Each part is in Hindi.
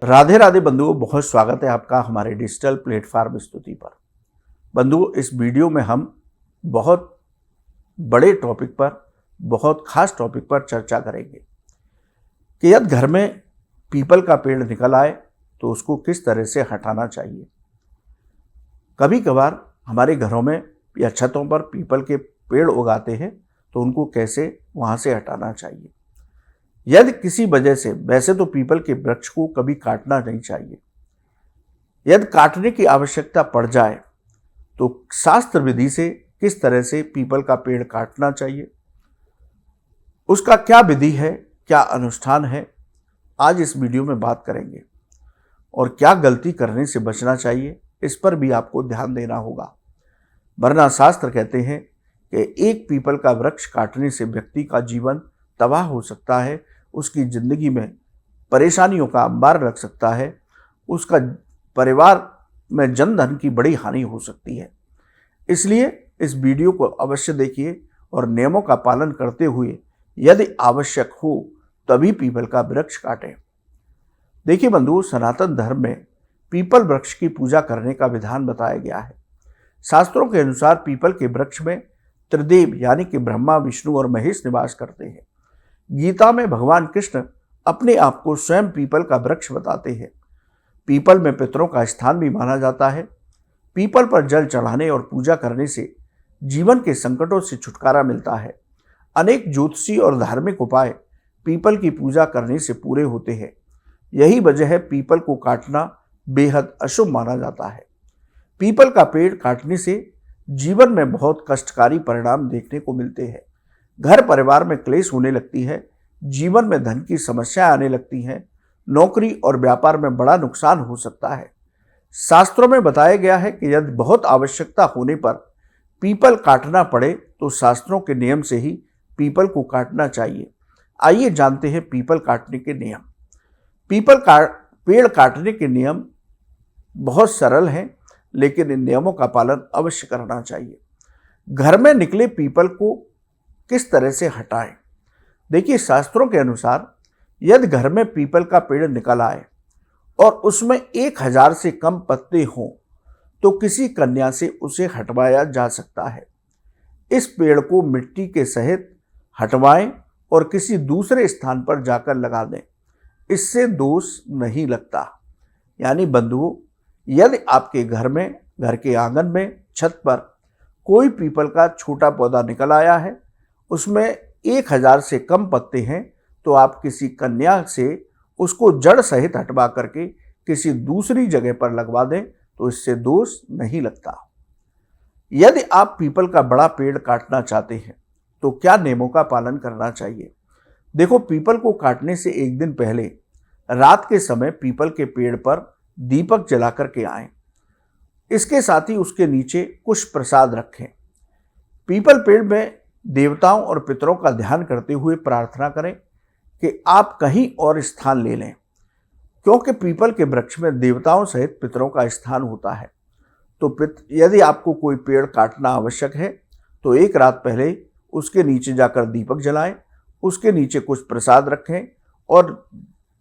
राधे राधे बंधुओं, बहुत स्वागत है आपका हमारे डिजिटल प्लेटफॉर्म स्तुति पर। बंधुओं, इस वीडियो में हम बहुत बड़े टॉपिक पर, बहुत खास टॉपिक पर चर्चा करेंगे कि यदि घर में पीपल का पेड़ निकल आए तो उसको किस तरह से हटाना चाहिए। कभी कभार हमारे घरों में या छतों पर पीपल के पेड़ उगाते हैं तो उनको कैसे वहाँ से हटाना चाहिए। यदि किसी वजह से, वैसे तो पीपल के वृक्ष को कभी काटना नहीं चाहिए, यदि काटने की आवश्यकता पड़ जाए तो शास्त्र विधि से किस तरह से पीपल का पेड़ काटना चाहिए, उसका क्या विधि है, क्या अनुष्ठान है, आज इस वीडियो में बात करेंगे। और क्या गलती करने से बचना चाहिए, इस पर भी आपको ध्यान देना होगा। वरना शास्त्र कहते हैं कि एक पीपल का वृक्ष काटने से व्यक्ति का जीवन तबाह हो सकता है, उसकी जिंदगी में परेशानियों का अंबार लग सकता है, उसका परिवार में जनधन की बड़ी हानि हो सकती है। इसलिए इस वीडियो को अवश्य देखिए और नियमों का पालन करते हुए यदि आवश्यक हो तभी पीपल का वृक्ष काटें। देखिए बंधुओं, सनातन धर्म में पीपल वृक्ष की पूजा करने का विधान बताया गया है। शास्त्रों के अनुसार पीपल के वृक्ष में त्रिदेव यानी कि ब्रह्मा, विष्णु और महेश निवास करते हैं। गीता में भगवान कृष्ण अपने आप को स्वयं पीपल का वृक्ष बताते हैं। पीपल में पितरों का स्थान भी माना जाता है। पीपल पर जल चढ़ाने और पूजा करने से जीवन के संकटों से छुटकारा मिलता है। अनेक ज्योतिषी और धार्मिक उपाय पीपल की पूजा करने से पूरे होते हैं। यही वजह है पीपल को काटना बेहद अशुभ माना जाता है। पीपल का पेड़ काटने से जीवन में बहुत कष्टकारी परिणाम देखने को मिलते हैं। घर परिवार में क्लेश होने लगती है, जीवन में धन की समस्याएं आने लगती हैं, नौकरी और व्यापार में बड़ा नुकसान हो सकता है। शास्त्रों में बताया गया है कि यदि बहुत आवश्यकता होने पर पीपल काटना पड़े तो शास्त्रों के नियम से ही पीपल को काटना चाहिए। आइए जानते हैं पीपल काटने के नियम। पेड़ काटने के नियम बहुत सरल हैं, लेकिन इन नियमों का पालन अवश्य करना चाहिए। घर में निकले पीपल को किस तरह से हटाएं। देखिए, शास्त्रों के अनुसार यदि घर में पीपल का पेड़ निकल आए और उसमें 1000 से कम पत्ते हों तो किसी कन्या से उसे हटवाया जा सकता है। इस पेड़ को मिट्टी के सहित हटवाएं और किसी दूसरे स्थान पर जाकर लगा दें। इससे दोष नहीं लगता। यानी बंधुओं, यदि आपके घर में, घर के आंगन में, छत पर कोई पीपल का छोटा पौधा निकल आया है, उसमें 1000 से कम पत्ते हैं, तो आप किसी कन्या से उसको जड़ सहित हटवा करके किसी दूसरी जगह पर लगवा दें तो इससे दोष नहीं लगता। यदि आप पीपल का बड़ा पेड़ काटना चाहते हैं तो क्या नियमों का पालन करना चाहिए। देखो, पीपल को काटने से एक दिन पहले रात के समय पीपल के पेड़ पर दीपक जला करके आएं। इसके साथ ही उसके नीचे कुछ प्रसाद रखें। पीपल पेड़ में देवताओं और पितरों का ध्यान करते हुए प्रार्थना करें कि आप कहीं और स्थान ले लें, क्योंकि पीपल के वृक्ष में देवताओं सहित पितरों का स्थान होता है। तो यदि आपको कोई पेड़ काटना आवश्यक है तो एक रात पहले उसके नीचे जाकर दीपक जलाएं, उसके नीचे कुछ प्रसाद रखें और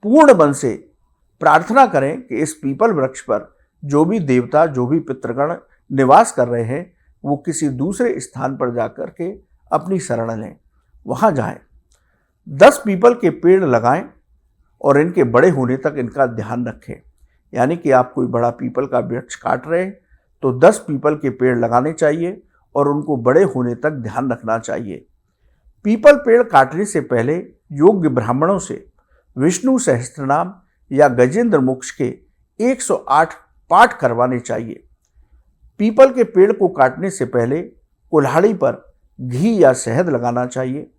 पूर्ण मन से प्रार्थना करें कि इस पीपल वृक्ष पर जो भी देवता, जो भी पितृगण निवास कर रहे हैं, वो किसी दूसरे स्थान पर जाकर के अपनी शरण लें, वहां जाएं। 10 पीपल के पेड़ लगाएं और इनके बड़े होने तक इनका ध्यान रखें। यानी कि आप कोई बड़ा पीपल का वृक्ष काट रहे हैं तो 10 पीपल के पेड़ लगाने चाहिए और उनको बड़े होने तक ध्यान रखना चाहिए। पीपल पेड़ काटने से पहले योग्य ब्राह्मणों से विष्णु सहस्त्रनाम या गजेंद्र मोक्ष के 108 पाठ करवाने चाहिए। पीपल के पेड़ को काटने से पहले कुल्हाड़ी पर घी या शहद लगाना चाहिए।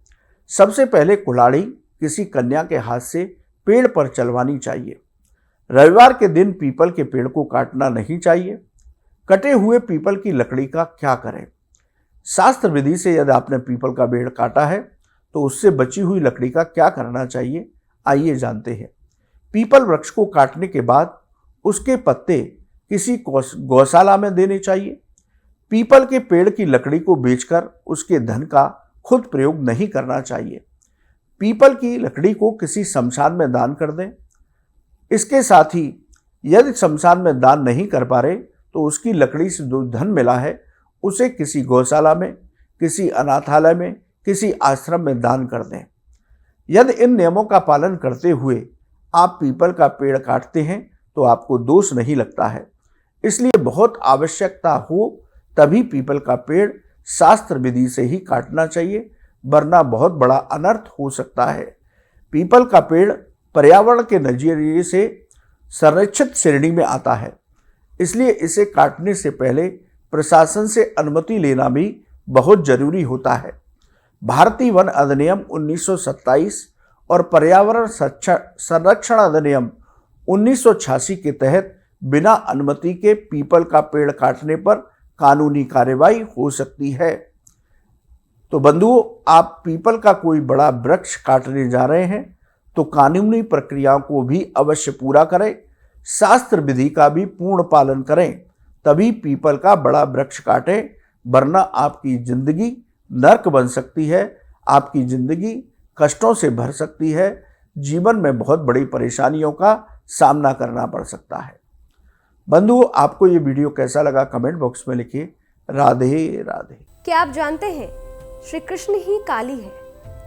सबसे पहले कुल्हाड़ी किसी कन्या के हाथ से पेड़ पर चलवानी चाहिए। रविवार के दिन पीपल के पेड़ को काटना नहीं चाहिए। कटे हुए पीपल की लकड़ी का क्या करें। शास्त्र विधि से यदि आपने पीपल का पेड़ काटा है तो उससे बची हुई लकड़ी का क्या करना चाहिए, आइए जानते हैं। पीपल वृक्ष को काटने के बाद उसके पत्ते किसी गौशाला में देने चाहिए। पीपल के पेड़ की लकड़ी को बेचकर उसके धन का खुद प्रयोग नहीं करना चाहिए। पीपल की लकड़ी को किसी शमशान में दान कर दें। इसके साथ ही यदि शमशान में दान नहीं कर पा रहे तो उसकी लकड़ी से जो धन मिला है उसे किसी गौशाला में, किसी अनाथालय में, किसी आश्रम में दान कर दें। यदि इन नियमों का पालन करते हुए आप पीपल का पेड़ काटते हैं तो आपको दोष नहीं लगता है। इसलिए बहुत आवश्यकता हो तभी पीपल का पेड़ शास्त्र विधि से ही काटना चाहिए, वरना बहुत बड़ा अनर्थ हो सकता है। पीपल का पेड़ पर्यावरण के नजरिए से संरक्षित श्रेणी में आता है, इसलिए इसे काटने से पहले प्रशासन से अनुमति लेना भी बहुत जरूरी होता है। भारतीय वन अधिनियम 1927 और पर्यावरण संरक्षण अधिनियम 1986 के तहत बिना अनुमति के पीपल का पेड़ काटने पर कानूनी कार्रवाई हो सकती है। तो बंधुओं, आप पीपल का कोई बड़ा वृक्ष काटने जा रहे हैं तो कानूनी प्रक्रियाओं को भी अवश्य पूरा करें, शास्त्र विधि का भी पूर्ण पालन करें, तभी पीपल का बड़ा वृक्ष काटें, वरना आपकी जिंदगी नर्क बन सकती है, आपकी जिंदगी कष्टों से भर सकती है, जीवन में बहुत बड़ी परेशानियों का सामना करना पड़ सकता है। बंधुओं, आपको ये वीडियो कैसा लगा कमेंट बॉक्स में लिखिए। राधे राधे। क्या आप जानते हैं श्री कृष्ण ही काली है?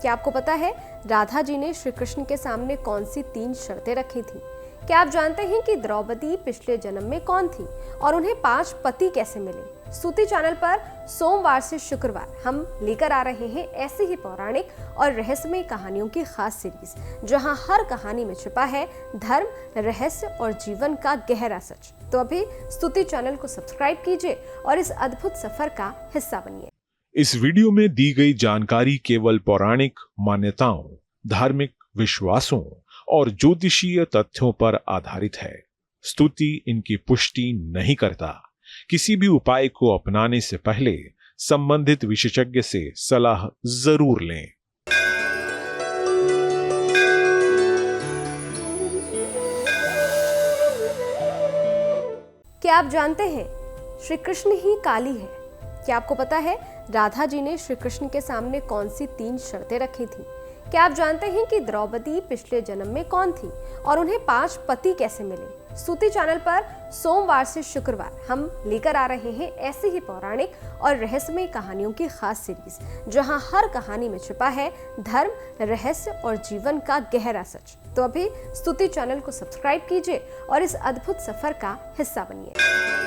क्या आपको पता है राधा जी ने श्री कृष्ण के सामने कौन सी 3 शर्तें रखी थी? क्या आप जानते हैं कि द्रौपदी पिछले जन्म में कौन थी और उन्हें 5 पति कैसे मिले? स्तुति चैनल पर सोमवार से शुक्रवार हम लेकर आ रहे हैं ऐसी ही पौराणिक और रहस्यमय कहानियों की खास सीरीज, जहां हर कहानी में छिपा है धर्म, रहस्य और जीवन का गहरा सच। तो अभी स्तुति चैनल को सब्सक्राइब कीजिए और इस अद्भुत सफर का हिस्सा बनिए। इस वीडियो में दी गई जानकारी केवल पौराणिक मान्यताओं, धार्मिक विश्वासों और ज्योतिषीय तथ्यों पर आधारित है। स्तुति इनकी पुष्टि नहीं करता। किसी भी उपाय को अपनाने से पहले संबंधित विशेषज्ञ से सलाह जरूर लें। क्या आप जानते हैं श्री कृष्ण ही काली है? क्या आपको पता है राधा जी ने श्री कृष्ण के सामने कौन सी 3 शर्तें रखी थी? क्या आप जानते हैं कि द्रौपदी पिछले जन्म में कौन थी और उन्हें 5 पति कैसे मिले? स्तुति चैनल पर सोमवार से शुक्रवार हम लेकर आ रहे हैं ऐसी ही पौराणिक और रहस्यमय कहानियों की खास सीरीज, जहां हर कहानी में छिपा है धर्म, रहस्य और जीवन का गहरा सच। तो अभी स्तुति चैनल को सब्सक्राइब कीजिए और इस अद्भुत सफर का हिस्सा बनिए।